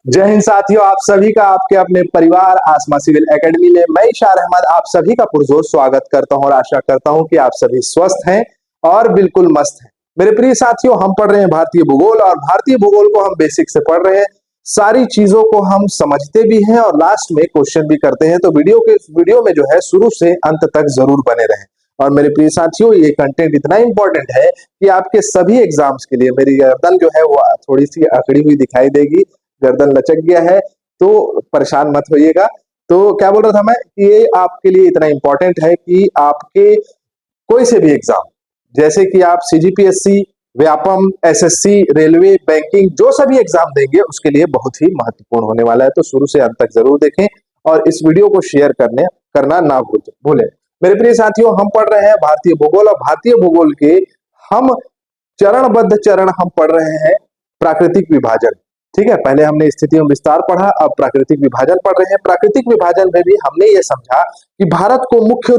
जय हिंद साथियों, आप सभी का आपके अपने परिवार आसमा सिविल एकेडमी में मैं इशार अहमद आप सभी का पुरजोर स्वागत करता हूं और आशा करता हूं कि आप सभी स्वस्थ हैं और बिल्कुल मस्त हैं। मेरे प्रिय साथियों, हम पढ़ रहे हैं भारतीय भूगोल और भारतीय भूगोल को हम बेसिक से पढ़ रहे हैं। सारी चीजों को हम समझते भी हैं और लास्ट में क्वेश्चन भी करते हैं। तो वीडियो में जो है शुरू से अंत तक जरूर बने रहें। और मेरे प्रिय साथियों, ये कंटेंट इतना इंपॉर्टेंट है कि आपके सभी एग्जाम्स के लिए मेरी गर्दन जो है वो थोड़ी सी अकड़ी हुई दिखाई देगी, गर्दन लचक गया है तो परेशान मत होइएगा। तो क्या बोल रहा था मैं कि ये आपके लिए इतना इंपॉर्टेंट है कि आपके कोई से भी एग्जाम, जैसे कि आप CGPSC, Vyapam, SSC, railway, banking, जो सभी एग्जाम देंगे उसके लिए बहुत ही महत्वपूर्ण होने वाला है। तो शुरू से अंत तक जरूर देखें और इस वीडियो को शेयर करना ना भूलें। मेरे प्रिय साथियों, हम पढ़ रहे हैं भारतीय भूगोल और भारतीय भूगोल के हम चरणबद्ध चरण हम पढ़ रहे हैं प्राकृतिक विभाजन। ठीक है, पहले हमने स्थिति एवं विस्तार पढ़ा, अब प्राकृतिक विभाजन पढ़ रहे हैं। प्राकृतिक विभाजन में भी हमने ये समझा कि भारत को मुख्य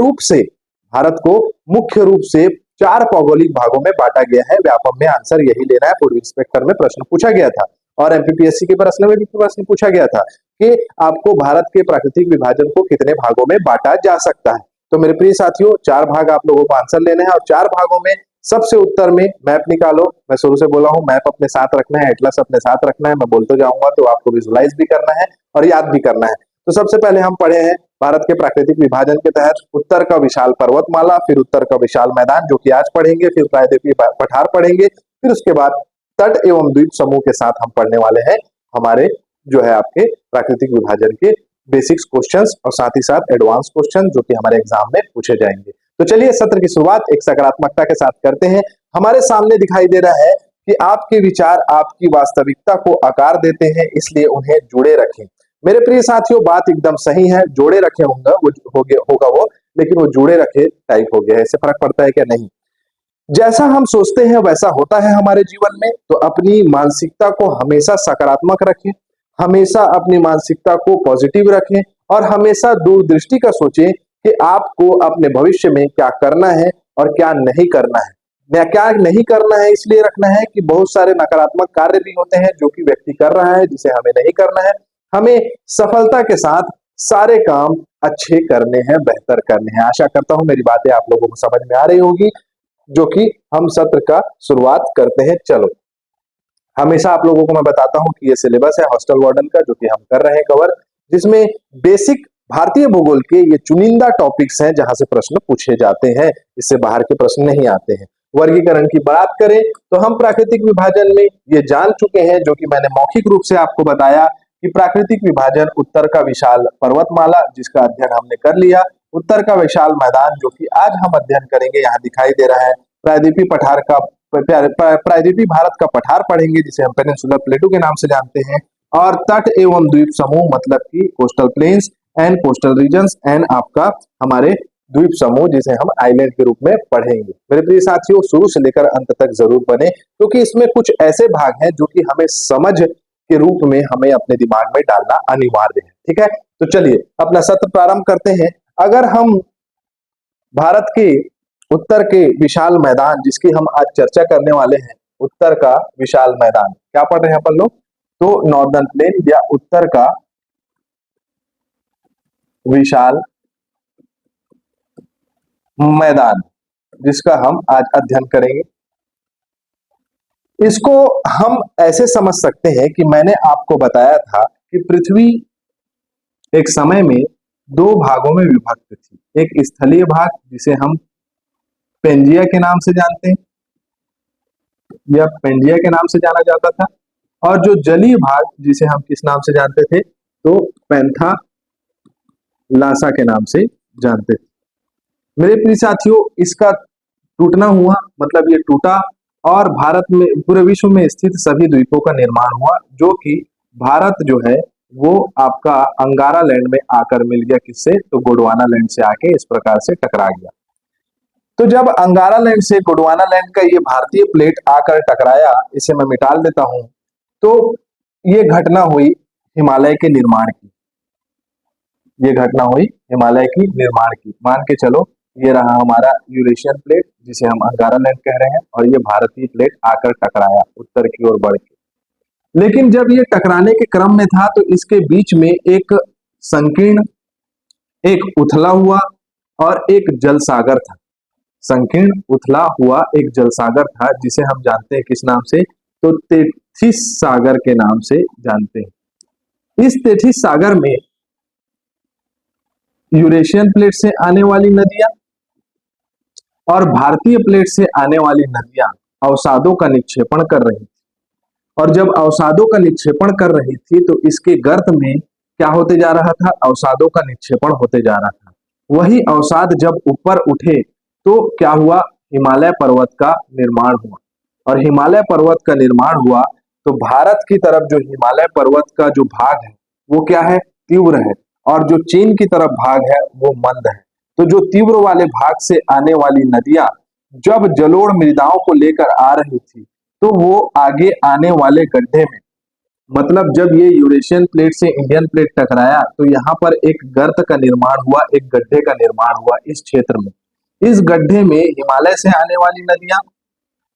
रूप से 4 भौगोलिक भागों में बांटा गया है। व्यापम में आंसर यही लेना है, पूर्व इंस्पेक्टर में प्रश्न पूछा गया था और एमपीपीएससी के प्रश्न में भी प्रश्न पूछा गया था कि आपको भारत के प्राकृतिक विभाजन को कितने भागों में बांटा जा सकता है। तो मेरे प्रिय साथियों, 4 भाग आप लोगों को आंसर लेने हैं और 4 भागों में सबसे उत्तर में मैप निकालो। मैं शुरू से बोला हूं, मैप अपने साथ रखना है, एटलस अपने साथ रखना है। मैं बोलते जाऊंगा तो आपको विजुलाइज भी करना है और याद भी करना है। तो सबसे पहले हम पढ़े हैं भारत के प्राकृतिक विभाजन के तहत उत्तर का विशाल पर्वतमाला, फिर उत्तर का विशाल मैदान जो कि आज पढ़ेंगे, फिर प्रायद्वीपीय पठार पढ़ेंगे, फिर उसके बाद तट एवं द्वीप समूह के साथ हम पढ़ने वाले हैं हमारे जो है आपके प्राकृतिक विभाजन के बेसिक्स क्वेश्चंस और साथ ही साथ एडवांस क्वेश्चन जो कि हमारे एग्जाम में पूछे जाएंगे। तो चलिए सत्र की शुरुआत एक सकारात्मकता के साथ करते हैं। हमारे सामने दिखाई दे रहा है कि आपके विचार आपकी वास्तविकता को आकार देते हैं, इसलिए उन्हें जुड़े रखें। मेरे प्रिय साथियों, बात एकदम सही है, जोड़े रखे होगा वो, लेकिन वो जुड़े रखे टाइप हो गया है। इससे फर्क पड़ता है क्या? नहीं। जैसा हम सोचते हैं वैसा होता है हमारे जीवन में। तो अपनी मानसिकता को हमेशा सकारात्मक रखें, हमेशा अपनी मानसिकता को पॉजिटिव रखें और हमेशा दूरदृष्टि का सोचें कि आपको अपने भविष्य में क्या करना है और क्या नहीं करना है। क्या नहीं करना है इसलिए रखना है कि बहुत सारे नकारात्मक कार्य भी होते हैं जो कि व्यक्ति कर रहा है, जिसे हमें नहीं करना है। हमें सफलता के साथ सारे काम अच्छे करने हैं, बेहतर करने हैं। आशा करता हूं मेरी बातें आप लोगों को समझ में आ रही होगी, जो कि हम सत्र का शुरुआत करते हैं। चलो, हमेशा आप लोगों को मैं बताता हूं कि ये सिलेबस है हॉस्टल वार्डन का, जो कि हम कर रहे हैं कवर, जिसमें बेसिक भारतीय भूगोल के ये चुनिंदा टॉपिक्स हैं जहां से प्रश्न पूछे जाते हैं, इससे बाहर के प्रश्न नहीं आते हैं। वर्गीकरण की बात करें तो हम प्राकृतिक विभाजन में ये जान चुके हैं, जो कि मैंने मौखिक रूप से आपको बताया कि प्राकृतिक विभाजन उत्तर का विशाल पर्वतमाला, जिसका अध्ययन हमने कर लिया, उत्तर का विशाल मैदान जो कि आज हम अध्ययन करेंगे, यहाँ दिखाई दे रहा है प्रायद्वीपीय पठार का, प्रायद्वीपीय भारत का पठार पढ़ेंगे जिसे हम पेनिनसुलर प्लेटू के नाम से जानते हैं, और तट एवं द्वीप समूह मतलब कि coastal plains and coastal regions and आपका हमारे द्वीप समूह जिसे हम आइलैंड के रूप में पढ़ेंगे। मेरे प्रिय साथियों, शुरू से लेकर अंत तक जरूर बने, क्योंकि इसमें कुछ ऐसे भाग हैं जो कि हमें समझ के रूप में हमें अपने दिमाग में डालना अनिवार्य है। ठीक है, तो चलिए अपना सत्र प्रारंभ करते हैं। अगर हम भारत के उत्तर के विशाल मैदान, जिसकी हम आज चर्चा करने वाले हैं, उत्तर का विशाल मैदान क्या पढ़ रहे हैं अपन लोग? तो नॉर्दर्न प्लेन या उत्तर का विशाल मैदान, जिसका हम आज अध्ययन करेंगे। इसको हम ऐसे समझ सकते हैं कि मैंने आपको बताया था कि पृथ्वी एक समय में 2 भागों में विभक्त थी। एक स्थलीय भाग जिसे हम पेंजिया के नाम से जानते हैं या पेंजिया के नाम से जाना जाता था, और जो जलीय भाग जिसे हम किस नाम से जानते थे? तो पैंथा लासा के नाम से जानते थे। मेरे प्रिय साथियों, इसका टूटना हुआ, मतलब ये टूटा और भारत में, पूरे विश्व में स्थित सभी द्वीपों का निर्माण हुआ, जो कि भारत जो है वो आपका अंगारा लैंड में आकर मिल गया। किससे? तो गोंडवाना लैंड से आके इस प्रकार से टकरा गया। तो जब अंगारा लैंड से गोंडवाना लैंड का ये भारतीय प्लेट आकर टकराया, इसे मैं मिटा देता हूं, तो ये घटना हुई हिमालय के निर्माण की। ये घटना हुई हिमालय की निर्माण की। मान के चलो ये रहा हमारा यूरेशियन प्लेट जिसे हम अंगारा लैंड कह रहे हैं, और ये भारतीय प्लेट आकर टकराया उत्तर की ओर बढ़ के। लेकिन जब ये टकराने के क्रम में था तो इसके बीच में एक संकीर्ण, एक उथला हुआ और एक जल सागर था। संकीर्ण उथला हुआ एक जल सागर था जिसे हम जानते हैं किस नाम से, तो तेथिस सागर के नाम से जानते हैं। इस तेथिस सागर में यूरेशियन प्लेट से आने वाली नदियां और भारतीय प्लेट से आने वाली नदियां अवसादों का निक्षेपण कर रही थी। और जब अवसादों का निक्षेपण कर रही थी तो इसके गर्त में क्या होते जा रहा था, अवसादों का निक्षेपण होते जा रहा था। वही अवसाद जब ऊपर उठे तो क्या हुआ, हिमालय पर्वत का निर्माण हुआ। और हिमालय पर्वत का निर्माण हुआ तो भारत की तरफ जो हिमालय पर्वत का जो भाग है वो क्या है, तीव्र है, और जो चीन की तरफ भाग है वो मंद है। तो जो तीव्र वाले भाग से आने वाली नदियां जब जलोढ़ मृदाओं को लेकर आ रही थी तो वो आगे आने वाले गड्ढे में, मतलब जब ये यूरेशियन प्लेट से इंडियन प्लेट टकराया तो यहाँ पर एक गर्त का निर्माण हुआ, एक गड्ढे का निर्माण हुआ इस क्षेत्र में। इस गड्ढे में हिमालय से आने वाली नदियां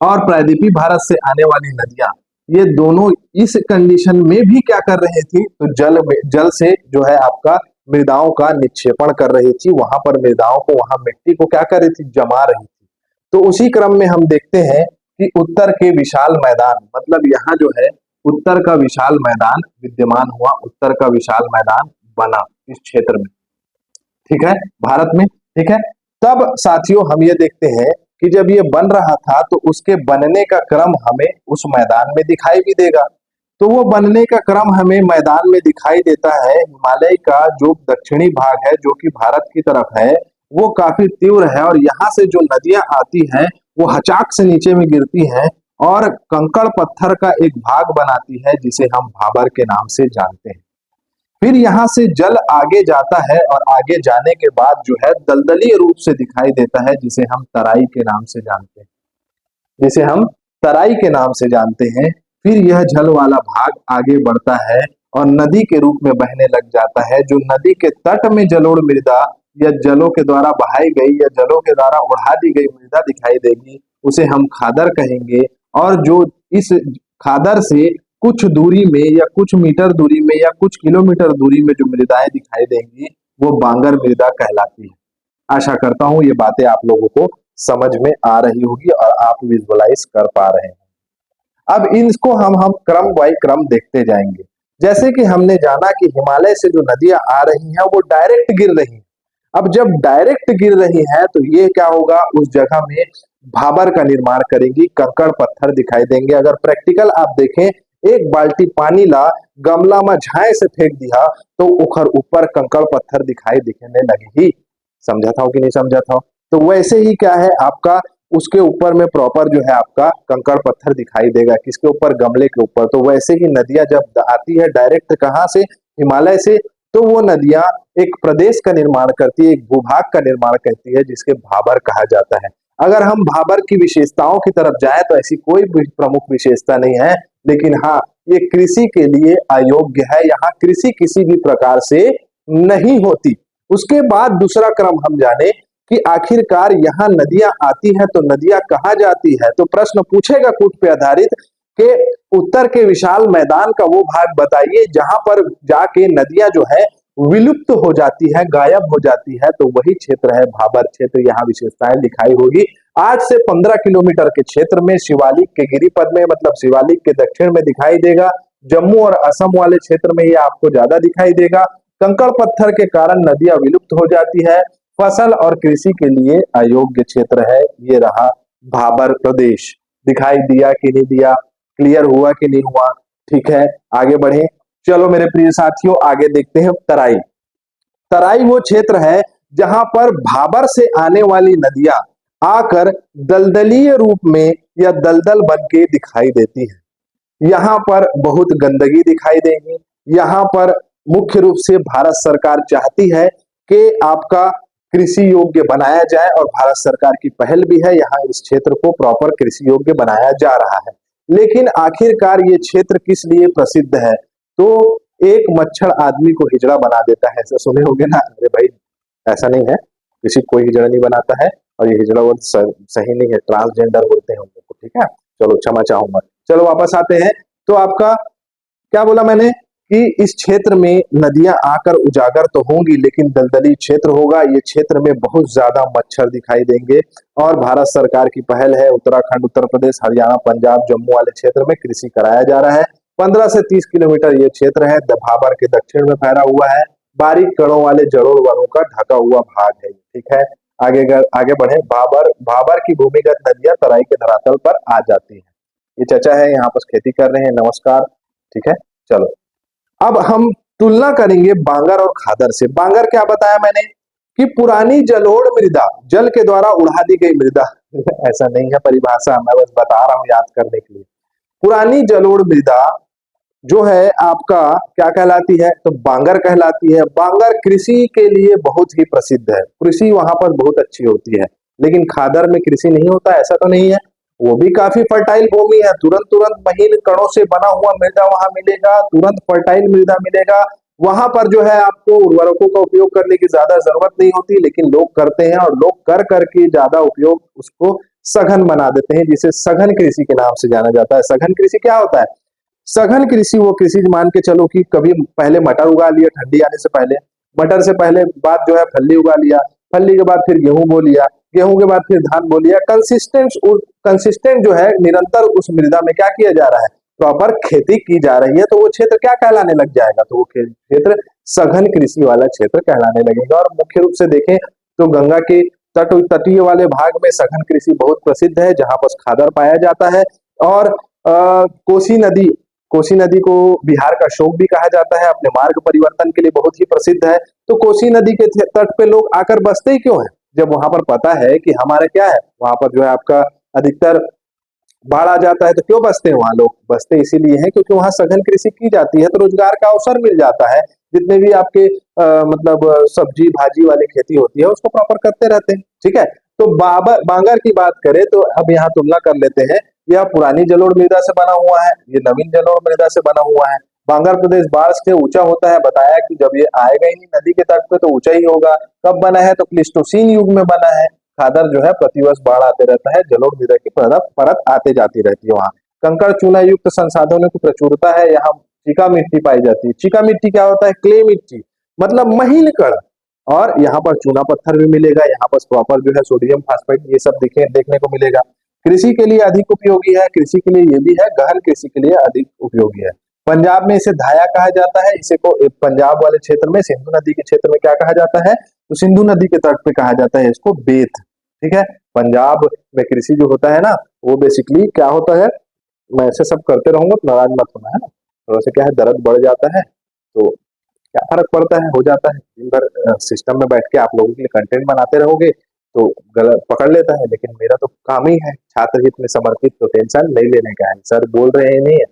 और प्रायद्वीपीय भारत से आने वाली नदियां, ये दोनों इस कंडीशन में भी क्या कर रही थी, तो जल से जो है आपका मृदाओं का निक्षेपण कर रही थी। वहां पर मृदाओं को, वहां मिट्टी को क्या कर रही थी, जमा रही थी। तो उसी क्रम में हम देखते हैं कि उत्तर के विशाल मैदान, मतलब यहाँ जो है उत्तर का विशाल मैदान विद्यमान हुआ, उत्तर का विशाल मैदान बना इस क्षेत्र में, ठीक है, भारत में, ठीक है। तब साथियों हम ये देखते हैं कि जब ये बन रहा था तो उसके बनने का क्रम हमें उस मैदान में दिखाई भी देगा। तो वो बनने का क्रम हमें मैदान में दिखाई देता है। हिमालय का जो दक्षिणी भाग है जो कि भारत की तरफ है वो काफी तीव्र है, और यहाँ से जो नदियां आती हैं वो हचाक से नीचे में गिरती हैं और कंकड़ पत्थर का एक भाग बनाती है जिसे हम भाबर के नाम से जानते हैं। फिर यहाँ से जल आगे जाता है और आगे जाने के बाद जो है दलदलीय रूप से दिखाई देता है जिसे हम तराई के नाम से जानते हैं, जिसे हम तराई के नाम से जानते हैं। फिर यह जल वाला भाग आगे बढ़ता है और नदी के रूप में बहने लग जाता है। जो नदी के तट में जलोढ़ मृदा या जलों के द्वारा बहाई गई या जलों के द्वारा उड़ा दी गई मृदा दिखाई देगी उसे हम खादर कहेंगे। और जो इस खादर से कुछ दूरी में या कुछ मीटर दूरी में या कुछ किलोमीटर दूरी में जो मृदाएं दिखाई देंगी वो बांगर मृदा कहलाती है। आशा करता हूं ये बातें आप लोगों को समझ में आ रही होगी और आप विजुअलाइज कर पा रहे हैं। अब इनको हम क्रम बाय क्रम देखते जाएंगे। जैसे कि हमने जाना कि हिमालय से जो नदियां आ रही हैं वो डायरेक्ट गिर रही हैं। अब जब डायरेक्ट गिर रही है तो ये क्या होगा, उस जगह में भाबर का निर्माण करेंगी, कंकड़ पत्थर दिखाई देंगे। अगर प्रैक्टिकल आप देखें, एक बाल्टी पानी ला गमला में झाए से फेंक दिया तो उखर ऊपर कंकड़ पत्थर दिखाई दिखने लगे ही। समझा था कि नहीं समझा था? तो वैसे ही क्या है आपका, उसके ऊपर में प्रॉपर जो है आपका कंकड़ पत्थर दिखाई देगा, किसके ऊपर, गमले के ऊपर। तो वैसे ही नदियां जब आती है डायरेक्ट कहां से, हिमालय से, तो वो नदियां एक प्रदेश का निर्माण करती है, एक भूभाग का निर्माण करती है जिसके भाबर कहा जाता है। अगर हम भाबर की विशेषताओं की तरफ जाएं तो ऐसी कोई भी प्रमुख विशेषता नहीं है, लेकिन हाँ ये कृषि के लिए अयोग्य है, यहाँ कृषि किसी भी प्रकार से नहीं होती। उसके बाद दूसरा क्रम हम जाने कि आखिरकार यहाँ नदियां आती हैं तो नदियां कहाँ जाती है। तो प्रश्न पूछेगा कूट पे आधारित के उत्तर के विशाल मैदान का वो भाग बताइए जहां पर जाके नदियां जो है विलुप्त हो जाती है, गायब हो जाती है। तो वही क्षेत्र है भाबर क्षेत्र, यहाँ विशेषताएं दिखाई होगी। आज से 15 किलोमीटर के क्षेत्र में शिवालिक के गिरिपद में, मतलब शिवालिक के दक्षिण में दिखाई देगा। जम्मू और असम वाले क्षेत्र में ये आपको ज्यादा दिखाई देगा। कंकड़ पत्थर के कारण नदियां विलुप्त हो जाती है, फसल और कृषि के लिए अयोग्य क्षेत्र है। ये रहा भाबर प्रदेश। दिखाई दिया कि नहीं दिया, क्लियर हुआ कि नहीं हुआ? ठीक है, आगे बढ़े। चलो मेरे प्रिय साथियों आगे देखते हैं तराई। तराई वो क्षेत्र है जहां पर भाबर से आने वाली नदियां आकर दलदलीय रूप में या दलदल बन के दिखाई देती है। यहाँ पर बहुत गंदगी दिखाई देगी। यहाँ पर मुख्य रूप से भारत सरकार चाहती है कि आपका कृषि योग्य बनाया जाए, और भारत सरकार की पहल भी है, यहाँ इस क्षेत्र को प्रॉपर कृषि योग्य बनाया जा रहा है। लेकिन आखिरकार ये क्षेत्र किस लिए प्रसिद्ध है? तो एक मच्छर आदमी को हिजड़ा बना देता है, ऐसा सुने होंगे ना? अरे भाई ऐसा नहीं है, किसी कोई हिजड़ा नहीं बनाता है, और ये हिजड़ा वर्ड सही नहीं है, ट्रांसजेंडर बोलते हैं उन लोग को, ठीक है। चलो क्षमा चाहूंगा। चलो वापस आते हैं। तो आपका क्या बोला मैंने कि इस क्षेत्र में नदियां आकर उजागर तो होंगी लेकिन दलदली क्षेत्र होगा। ये क्षेत्र में बहुत ज्यादा मच्छर दिखाई देंगे और भारत सरकार की पहल है, उत्तराखंड, उत्तर प्रदेश, हरियाणा, पंजाब, जम्मू वाले क्षेत्र में कृषि कराया जा रहा है। 15 से 30 किलोमीटर ये क्षेत्र है, भाबर के दक्षिण में फैला हुआ है। बारीक कणों वाले जलोढ़ वनों का ढका हुआ भाग है, ठीक है। आगे बढ़े। भाबर भाबर की भूमिगत नदियां तराई के धरातल पर आ जाती है। ये चाचा है, यहाँ पर खेती कर रहे हैं, नमस्कार, ठीक है। चलो अब हम तुलना करेंगे बांगर और खादर से। बांगर क्या बताया मैंने कि पुरानी जलोढ़ मृदा, जल के द्वारा उड़ा दी गई मृदा ऐसा नहीं है परिभाषा, मैं बस बता रहा हूं याद करने के लिए। पुरानी जलोढ़ मृदा जो है आपका क्या कहलाती है, तो बांगर कहलाती है। बांगर कृषि के लिए बहुत ही प्रसिद्ध है, कृषि वहां पर बहुत अच्छी होती है। लेकिन खादर में कृषि नहीं होता ऐसा तो नहीं है, वो भी काफी फर्टाइल भूमि है। तुरंत तुरंत महीन कणों से बना हुआ मृदा वहां मिलेगा, तुरंत फर्टाइल मृदा मिलेगा। वहां पर जो है आपको उर्वरकों का उपयोग करने की ज्यादा जरूरत नहीं होती, लेकिन लोग करते हैं और लोग कर करके ज्यादा उपयोग उसको सघन बना देते हैं, जिसे सघन कृषि के नाम से जाना जाता है। सघन कृषि क्या होता है? सघन कृषि वो कृषि मान के चलो कि कभी पहले मटर उगा लिया ठंडी आने से पहले, मटर से पहले बाद जो है फल्ली उगा लिया, फल्ली के बाद फिर गेहूं बो लिया, गेहूं के बाद फिर धान बो लिया। कंसिस्टेंट जो है निरंतर उस मृदा में क्या किया जा रहा है, प्रॉपर खेती की जा रही है, तो वो क्षेत्र क्या कहलाने लग जाएगा, तो वो क्षेत्र सघन कृषि वाला क्षेत्र कहलाने लगेगा। और मुख्य रूप से देखें तो गंगा के तटीय वाले भाग में सघन कृषि बहुत प्रसिद्ध है, जहां पर खादर पाया जाता है। और कोसी नदी को बिहार का शोक भी कहा जाता है, अपने मार्ग परिवर्तन के लिए बहुत ही प्रसिद्ध है। तो कोसी नदी के तट पे लोग आकर बसते ही क्यों है, जब वहां पर पता है कि हमारे क्या है, वहां पर जो है आपका अधिकतर बाढ़ आ जाता है। तो क्यों बसते हैं वहां लोग? बसते इसीलिए हैं क्योंकि वहां सघन कृषि की जाती है, तो रोजगार का अवसर मिल जाता है। जितने भी आपके मतलब सब्जी भाजी वाली खेती होती है उसको प्रॉपर करते रहते हैं, ठीक है। तो बांगर की बात करें तो अब यहाँ तुलना कर लेते हैं। यह पुरानी जलोढ़ मृदा से बना हुआ है, ये नवीन जलोढ़ मृदा से बना हुआ है। बांगर प्रदेश बाढ़ से ऊंचा होता है, बताया कि जब ये आएगा ही नहीं नदी के तट पे तो ऊंचा ही होगा। कब बना है, तो प्लीस्टोसीन युग में बना है। खादर जो है प्रतिवर्ष बाढ़ आते रहता है, जलोढ़ मृदा की परत परत आते जाती रहती है। वहां कंकड़ चूना युक्त संसाधनों की प्रचुरता है। यहाँ चीका मिट्टी पाई जाती है। चीका मिट्टी क्या होता है? क्ले मिट्टी, मतलब महीन कण। और यहाँ पर चूना पत्थर भी मिलेगा, यहाँ पर प्रॉपर जो है सोडियम फास्फेट ये सब देखने को मिलेगा। कृषि के लिए अधिक उपयोगी है, कृषि के लिए ये भी है, गहन कृषि के लिए अधिक उपयोगी है। पंजाब में इसे धाया कहा जाता है। इसे को पंजाब वाले क्षेत्र में सिंधु नदी के क्षेत्र में क्या कहा जाता है, तो सिंधु नदी के तट पे कहा जाता है इसको बेत, ठीक है। पंजाब में कृषि जो होता है ना, वो बेसिकली क्या होता है, मैं ऐसे सब करते रहूंगा तो नाराज मत होना है ना, थोड़ा सा क्या है दर्द बढ़ जाता है, तो क्या फर्क पड़ता है, हो जाता है। दिन भर सिस्टम में बैठ के आप लोगों के लिए कंटेंट बनाते रहोगे तो गलत पकड़ लेता है, लेकिन मेरा तो काम ही है छात्र हित में समर्पित, तो टेंशन नहीं लेने का है। सर बोल रहे हैं नहीं है,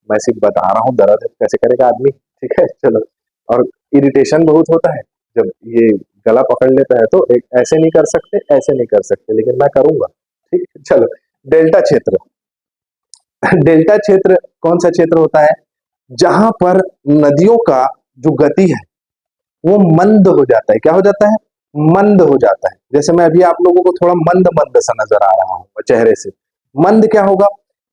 मैं सिर्फ बता रहा हूँ दर्द कैसे करेगा आदमी, ठीक है। चलो, और इरिटेशन बहुत होता है जब ये गला पकड़ लेता है, तो एक ऐसे नहीं कर सकते, ऐसे नहीं कर सकते, लेकिन मैं करूंगा, ठीक है। चलो, डेल्टा क्षेत्र। डेल्टा क्षेत्र कौन सा क्षेत्र होता है? जहां पर नदियों का जो गति है वो मंद हो जाता है। क्या हो जाता है? मंद हो जाता है। जैसे मैं अभी आप लोगों को थोड़ा मंद मंद सा नजर आ रहा हूँ चेहरे से। मंद क्या होगा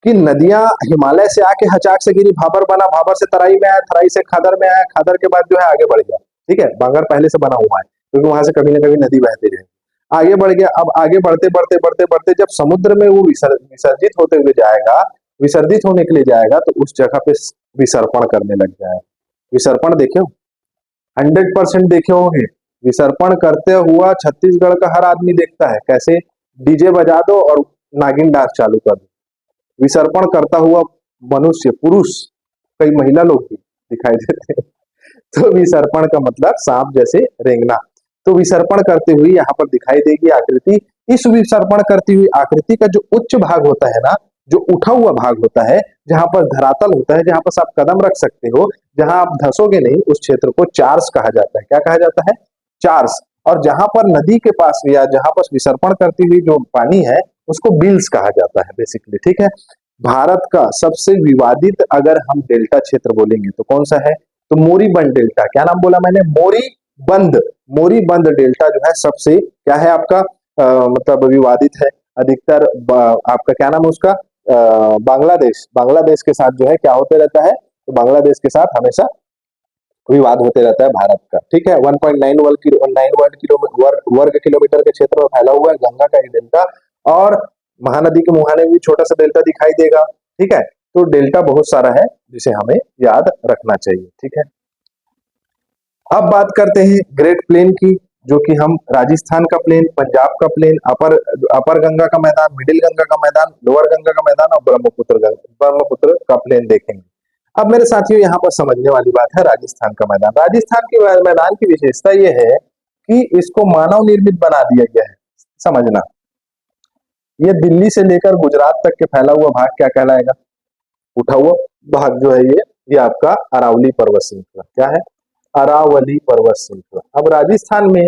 कि नदियां हिमालय से आके हचाक से गिरी, भाबर बना, भाबर से तराई में आया, तराई से खादर में आया, खादर के बाद जो है आगे बढ़ गया, ठीक है। बांगर पहले से बना हुआ है क्योंकि वहां से कभी ना कभी नदी बहती रहे, आगे बढ़ गया। अब आगे बढ़ते बढ़ते बढ़ते बढ़ते जब समुद्र में वो विसर्जित होते हुए जाएगा, विसर्जित होने के लिए जाएगा, तो उस जगह पे विसर्पण करने लग जाएगा। विसर्पण देखे, 100% देखे होंगे। विसर्पण करते हुआ छत्तीसगढ़ का हर आदमी देखता है। कैसे? डीजे बजा दो और नागिन डांस चालू कर दो, विसर्पण करता हुआ मनुष्य, पुरुष, कई महिला लोग भी दिखाई देते हैं। तो विसर्पण का मतलब सांप जैसे रेंगना। तो विसर्पण करते हुए यहाँ पर दिखाई देगी आकृति। इस विसर्पण करती हुई आकृति का जो उच्च भाग होता है ना, जो उठा हुआ भाग होता है, जहां पर धरातल होता है, जहां पर आप कदम रख सकते हो, जहां आप धसोगे नहीं, उस क्षेत्र को चार्स कहा जाता है। क्या कहा जाता है? चार्स। और जहां पर नदी के पास या जहां पर विसर्पण करती हुई जो पानी है उसको बिल्स कहा जाता है बेसिकली, ठीक है। भारत का सबसे विवादित अगर हम डेल्टा क्षेत्र बोलेंगे तो कौन सा है, तो मोरीबंद डेल्टा। क्या नाम बोला मैंने? मोरीबंद। मोरीबंद डेल्टा जो है सबसे क्या है आपका मतलब विवादित है। अधिकतर आपका क्या नाम है उसका, बांग्लादेश के साथ जो है क्या होते रहता है, तो बांग्लादेश के साथ हमेशा विवाद होते रहता है भारत का। ठीक है, 1.9 वर्ग किलोमीटर के क्षेत्र में फैला हुआ है गंगा का ये डेल्टा, और महानदी के मुहाने में भी छोटा सा डेल्टा दिखाई देगा। ठीक है, तो डेल्टा बहुत सारा है जिसे हमें याद रखना चाहिए। ठीक है, अब बात करते हैं ग्रेट प्लेन की, जो कि हम राजस्थान का प्लेन, पंजाब का प्लेन, अपर गंगा का मैदान, मिडिल गंगा का मैदान, लोअर गंगा का मैदान और ब्रह्मपुत्र का प्लेन देखेंगे। अब मेरे साथियों यहाँ पर समझने वाली बात है राजस्थान का मैदान। राजस्थान के मैदान की विशेषता यह है कि इसको मानव निर्मित बना दिया गया है। समझना, ये दिल्ली से लेकर गुजरात तक के फैला हुआ भाग क्या कहलाएगा? उठा हुआ भाग जो है ये आपका अरावली पर्वत श्रृंखला। क्या है? अरावली पर्वत श्रृंखला। अब राजस्थान में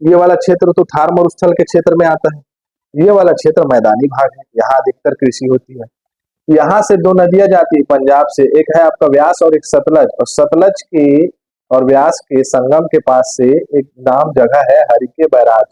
ये वाला क्षेत्र तो थार मरुस्थल के क्षेत्र में आता है। ये वाला क्षेत्र मैदानी भाग है, यहाँ अधिकतर कृषि होती है। यहाँ से दो नदियां जाती है पंजाब से, एक है आपका व्यास और एक सतलज, और सतलज के और व्यास के संगम के पास से एक नाम जगह है हरिके बैराज।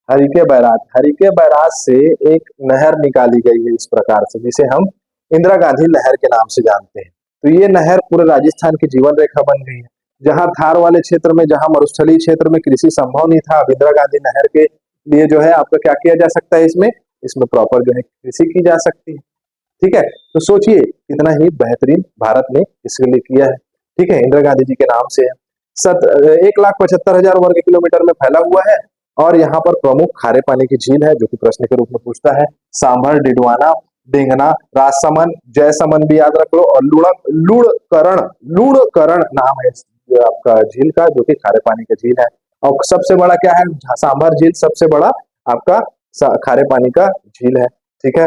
हरिके बैराज से एक नहर निकाली गई है इस प्रकार से, जिसे हम इंदिरा गांधी नहर के नाम से जानते हैं। तो ये नहर पूरे राजस्थान की जीवन रेखा बन गई है। जहां थार वाले क्षेत्र में, जहां मरुस्थलीय क्षेत्र में कृषि संभव नहीं था, अब इंदिरा गांधी नहर के लिए जो है आपका क्या किया जा सकता है, इसमें प्रॉपर जो है कृषि की जा सकती है। ठीक है, तो सोचिए कितना ही बेहतरीन भारत ने इसके लिए किया है। ठीक है, इंदिरा गांधी जी के नाम से है। 1,75,000 वर्ग किलोमीटर में फैला हुआ है, और यहाँ पर प्रमुख खारे पानी की झील है, जो कि प्रश्न के रूप में पूछता है। सांभर, डिडवाना, डेंगना, राजसमंद, जयसमंद भी याद रख लो, और लूणकरण नाम है आपका झील का, जो कि खारे पानी का झील है। और सबसे बड़ा क्या है? सांभर झील सबसे बड़ा आपका खारे पानी का झील है। ठीक है,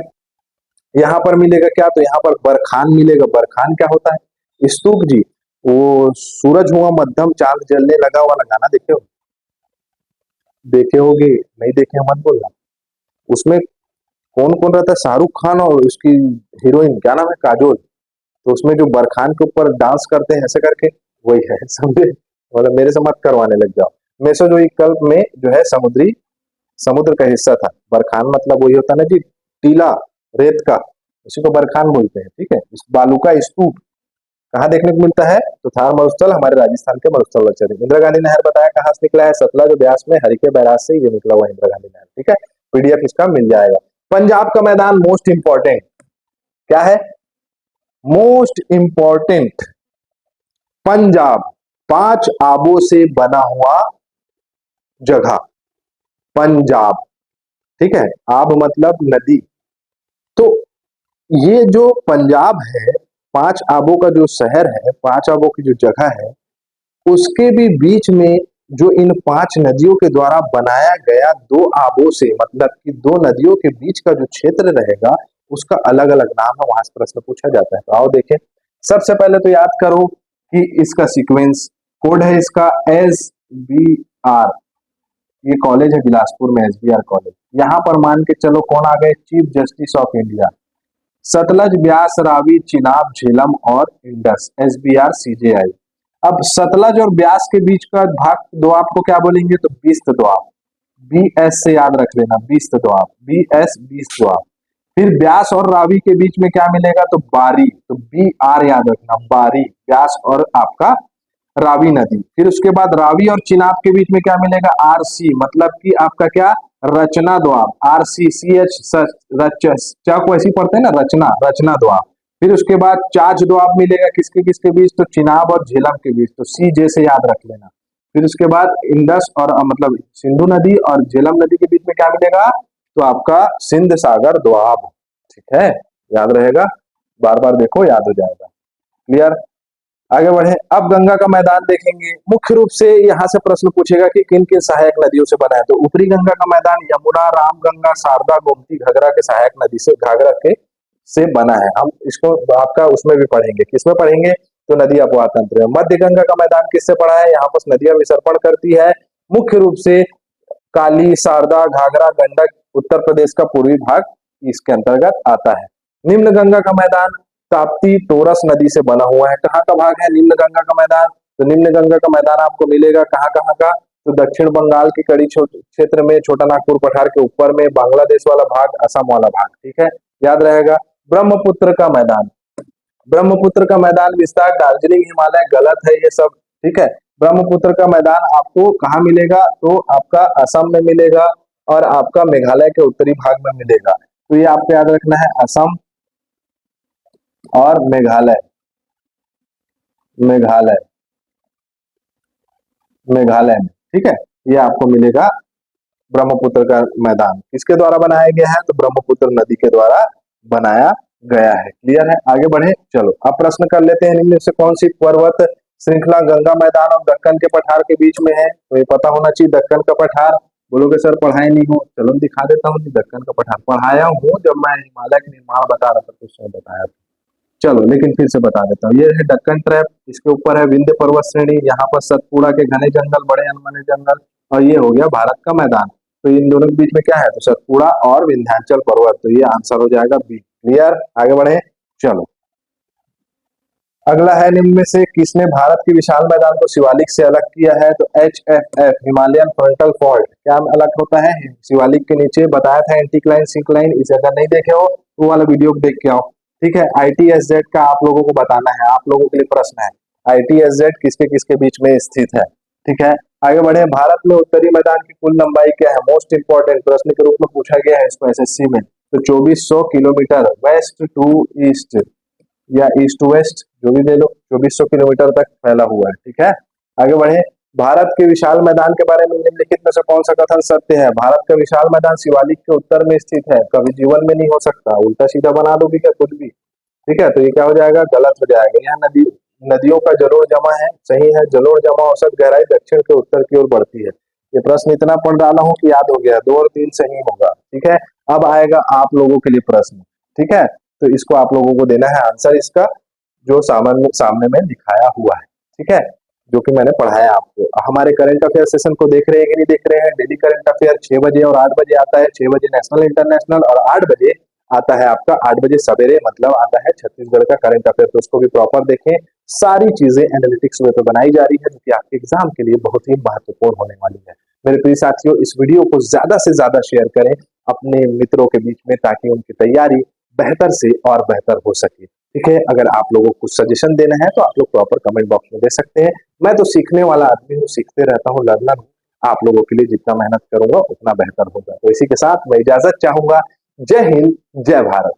यहाँ पर मिलेगा क्या? तो यहाँ पर बरखान मिलेगा। बरखान क्या होता है? स्तूप जी, वो सूरज हुआ मध्यम चांद जलने लगा वाला गाना देखे होगे, नहीं देखे मत बोलना। उसमें कौन कौन रहता है? शाहरुख खान और उसकी हीरोइन क्या नाम है, काजोल। तो उसमें जो बरखान के ऊपर डांस करते हैं ऐसे करके, वही है। समझे? मतलब मेरे से मत करवाने लग जाओ। मेसोजोइकल में जो है समुद्र का हिस्सा था। बरखान मतलब वही होता है ना जी, टीला रेत का, उसी को बरखान बोलते हैं। ठीक है, इस बालू का स्तूप कहाँ देखने को मिलता है? तो थार मरुस्थल, हमारे राजस्थान के मरुस्थल बच्चे। इंदिरा गांधी नहर बताया कहाँ से निकला है? सतलज और ब्यास में हरिके बैराज से ये निकला हुआ इंदिरा गांधी नहर। ठीक है, पीडीएफ इसका मिल जाएगा। पंजाब का मैदान मोस्ट इंपॉर्टेंट क्या है? मोस्ट इंपॉर्टेंट पंजाब, 5 आबों से बना हुआ जगह पंजाब। ठीक है, आब मतलब नदी। तो ये जो पंजाब है, 5 आबों का जो शहर है, 5 आबों की जो जगह है, उसके भी बीच में जो इन 5 नदियों के द्वारा बनाया गया 2 आबों से, मतलब कि 2 नदियों के बीच का जो क्षेत्र रहेगा, उसका अलग अलग नाम है, वहां से प्रश्न पूछा जाता है। तो आओ देखें। सबसे पहले तो याद करो कि इसका सीक्वेंस कोड है इसका SBR। ये कॉलेज है बिलासपुर में, SBR कॉलेज। यहाँ पर मान के चलो कौन आ गए? Chief justice of India. Sutlej, Beas, Ravi, Chenab, Jhelum और इंडस, SBR CJI। अब सतलज और ब्यास के बीच का भाग दोआब को क्या बोलेंगे? तो बीस्त दोआब, BS से याद रख लेना, बीस्त दोआब, BS बीस्त दोआब। फिर ब्यास और रावी के बीच में क्या मिलेगा? तो बारी, तो BR याद रखना, बारी, ब्यास और आपका रावी नदी। फिर उसके बाद रावी और चिनाब के बीच में क्या मिलेगा? RC, मतलब कि आपका क्या? रचना दोआब, RCCH, चा को ऐसी पढ़ते हैं ना, रचना दोआब। फिर उसके बाद चाच दोआब मिलेगा किसके किसके बीच? तो चिनाब और झेलम के बीच, तो CJ से याद रख लेना। फिर उसके बाद इंडस और मतलब सिंधु नदी और झेलम नदी के बीच में क्या मिलेगा? तो आपका सिंध सागर दोआब। ठीक है, याद रहेगा, बार बार देखो याद हो जाएगा। क्लियर? आगे बढ़े। अब गंगा का मैदान देखेंगे। मुख्य रूप से यहाँ से प्रश्न पूछेगा कि किन किन सहायक नदियों से बना है। तो ऊपरी गंगा का मैदान यमुना, रामगंगा, शारदा, गोमती, घाघरा के सहायक नदी से, घाघरा के से बना है। हम इसको आपका उसमें भी पढ़ेंगे। किसमें पढ़ेंगे? तो नदी अपवाह तंत्र में। मध्य गंगा का मैदान किससे पड़ा है? यहाँ पर नदियां विसर्पण करती है, मुख्य रूप से काली, शारदा, घाघरा, गंडक। उत्तर प्रदेश का पूर्वी भाग इसके अंतर्गत आता है। निम्न गंगा का मैदान ताप्ती, टोरस नदी से बना हुआ है। कहाँ का भाग है निम्न गंगा का मैदान? तो निम्न गंगा का मैदान आपको मिलेगा कहाँ कहाँ का? तो दक्षिण बंगाल की कड़ी क्षेत्र में, छोटा नागपुर पठार के ऊपर में, बांग्लादेश वाला भाग, असम वाला भाग। ठीक है, याद रहेगा। ब्रह्मपुत्र का मैदान, ब्रह्मपुत्र का मैदान विस्तार दार्जिलिंग हिमालय गलत है ये सब। ठीक है, ब्रह्मपुत्र का मैदान आपको कहाँ मिलेगा, तो आपका असम में मिलेगा और आपका मेघालय के उत्तरी भाग में मिलेगा। तो ये आपको याद रखना है, असम और मेघालय, मेघालय, मेघालय में। ठीक है, ये आपको मिलेगा ब्रह्मपुत्र का मैदान। किसके द्वारा बनाया गया है, तो ब्रह्मपुत्र नदी के द्वारा बनाया गया है। क्लियर है, आगे बढ़े। चलो अब प्रश्न कर लेते हैं, इनमें से कौन सी पर्वत श्रृंखला गंगा मैदान और दक्कन के पठार के बीच में है, तो ये पता होना चाहिए। दक्कन का पठार, बोलोगे सर पढ़ाए नहीं हो, चलो दिखा देता हूँ। दक्कन का पठार पढ़ाया हूँ, जब मैं हिमालय के निर्माण बता रहा था तो उसमें बताया था। चलो लेकिन फिर से बता देता हूँ, ये है दक्कन ट्रैप, इसके ऊपर है विंध्य पर्वत श्रेणी, यहाँ पर सतपुड़ा के घने जंगल, बड़े अनमने जंगल, और ये हो गया भारत का मैदान। तो इन दोनों के बीच में क्या है, तो सतपुड़ा और विंध्याचल पर्वत, तो ये आंसर हो जाएगा बी। क्लियर, आगे बढ़े। चलो अगला है, निम्न में से किसने भारत के विशाल मैदान को शिवालिक से अलग किया है, तो HFF हिमालयन फ्रंटल फॉल्ट। क्या अलग होता है, शिवालिक के नीचे बताया था एंटीक्लाइन सिंक्लाइन, इसे अगर नहीं देखे हो तो वाला वीडियो देख के आओ। ठीक है, ITSZ का आप लोगों को बताना है, आप लोगों के लिए प्रश्न है, ITSZ किसके किसके बीच में स्थित है। ठीक है, आगे बढ़े। भारत में उत्तरी मैदान की कुल लंबाई क्या है, मोस्ट इंपॉर्टेंट प्रश्न के रूप में पूछा गया है इसको SSC में, तो 2400 किलोमीटर, वेस्ट टू ईस्ट या ईस्ट टू वेस्ट, जो भी ले लो, 2400 किलोमीटर तक फैला हुआ है। ठीक है, आगे बढ़े। भारत के विशाल मैदान के बारे में निम्नलिखित में से कौन सा कथन सत्य है, भारत का विशाल मैदान शिवालिक के उत्तर में स्थित है, कभी जीवन में नहीं हो सकता, उल्टा सीधा बना दोगे क्या कुछ भी। ठीक है, तो ये क्या हो जाएगा, गलत हो जाएगा। यहाँ नदियों का जलोढ़ जमा है, सही है, जलोढ़ जमा औसत गहराई दक्षिण के उत्तर की ओर बढ़ती है। ये प्रश्न इतना पढ़ डाला हूँ कि याद हो गया, 2 और 3 सही होगा। ठीक है, अब आएगा आप लोगों के लिए प्रश्न। ठीक है, तो इसको आप लोगों को देना है आंसर इसका, जो सामने में दिखाया हुआ है। ठीक है, जो कि मैंने पढ़ाया आपको। हमारे करंट अफेयर सेशन को देख रहे हैं कि नहीं देख रहे हैं, डेली करंट अफेयर 6 बजे और 8 बजे आता है, 6 बजे नेशनल इंटरनेशनल और 8 बजे आता है आपका, 8 बजे सवेरे मतलब आता है छत्तीसगढ़ का करंट अफेयर, तो उसको भी प्रॉपर देखें। सारी चीजें एनालिटिक्स वे पे बनाई जा रही है, जो कि आपके एग्जाम के लिए बहुत ही महत्वपूर्ण होने वाली है। मेरे प्रिय साथियों, इस वीडियो को ज्यादा से ज्यादा शेयर करें अपने मित्रों के बीच में, ताकि उनकी तैयारी बेहतर से और बेहतर हो सके। ठीक है, अगर आप लोगों को कुछ सजेशन देना है तो आप लोग प्रॉपर कमेंट बॉक्स में दे सकते हैं। मैं तो सीखने वाला आदमी हूँ, सीखते रहता हूँ, लर्नर हूँ। आप लोगों के लिए जितना मेहनत करूंगा उतना बेहतर होगा। तो इसी के साथ मैं इजाजत चाहूंगा। जय हिंद, जय भारत।